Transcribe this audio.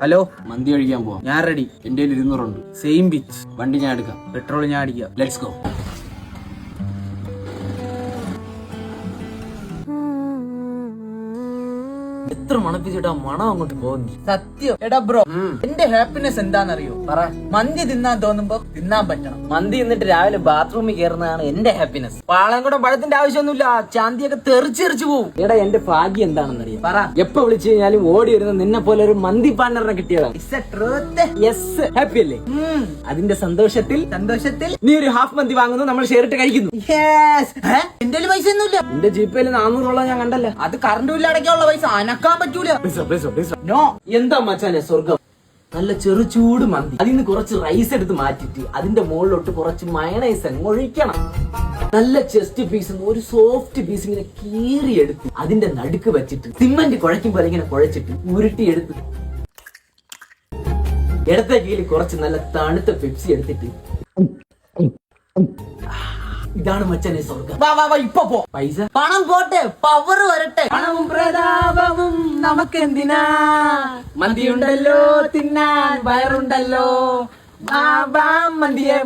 Hello, മന്തി കഴിക്കാൻ പോവാം. ഞാൻ റെഡി. എന്റെ 200 ഉണ്ട്. Same bitch. വണ്ടി ഞാൻ എടുക്കാം. പെട്രോൾ ഞാൻ അടിക്കാം. Let's go. എത്ര മണപ്പിച്ചിട്ടാ മണം അങ്ങോട്ട് പോകുന്നു. സത്യം. എടാ ബ്രോ, എന്റെ ഹാപ്പിനെസ് എന്താണെന്നറിയോ? പറ. മന്തി തിന്നാൻ തോന്നുമ്പോ തിന്നാൻ പറ്റണം. മന്തി എന്നിട്ട് രാവിലെ ബാത്റൂമിൽ കയറുന്നതാണ് എന്റെ ഹാപ്പിനെസ്. പാളയംകുടം പഴത്തിന്റെ ആവശ്യമൊന്നുമില്ല. ചാന്തിയൊക്കെ തെറിച്ചെറിച്ചു പോകും. എടാ, എന്റെ ഭാഗ്യം എന്താണെന്നറിയാം? പറ. എപ്പോ വിളിച്ചു കഴിഞ്ഞാലും ഓടി വരുന്ന നിന്നെ പോലെ ഒരു മന്തി പാർട്ണറിനെ കിട്ടിയതാണ്. യെസ്, ഹാപ്പി അല്ലേ? അതിന്റെ സന്തോഷത്തിൽ നീ ഒരു ഹാഫ് മന്തി വാങ്ങുന്നു, നമ്മൾ ഷെയർ ഇട്ട് കഴിക്കുന്നു. എന്റെ പൈസ ഒന്നുമില്ല. എന്റെ ജിപേയിൽ 400 ഞാൻ കണ്ടല്ല. അത് കറണ്ട് ബില്ല് അടയ്ക്കാനുള്ള പൈസ അനക്കാൻ പറ്റൂല. നോ. എന്താ മച്ചാനെ സ്വർഗം? നല്ല ചെറു ചൂട് മന്തി, അതിന് കുറച്ച് റൈസ് എടുത്ത് മാറ്റിട്ട് അതിന്റെ മുകളിലോട്ട് കുറച്ച് മയണൈസ് അങ്ങ് ഒഴിക്കണം. നല്ല ചെസ്റ്റ് പീസ്, ഒരു സോഫ്റ്റ് പീസ് ഇങ്ങനെ കീറി എടുത്ത് അതിന്റെ നടുക്ക് വെച്ചിട്ട് സിമന്റ് കുഴയ്ക്കും പോലെ ഇങ്ങനെ കുഴച്ചിട്ട് ഉരുട്ടി എടുത്ത് ഇടത്തെ കീഴിൽ കുറച്ച് നല്ല തണുത്ത പെപ്സി എടുത്തിട്ട് ഇതാണ് മച്ചാനെ സ്വർഗം. ഇപ്പൊ പോ. പൈസ പണം പോട്ടെ, പവർ വരട്ടെ. പണവും പ്രതാപവും നമുക്കെന്തിനാ? മന്തിയുണ്ടല്ലോ തിന്നാൻ, വയറുണ്ടല്ലോ. മന്തിയെ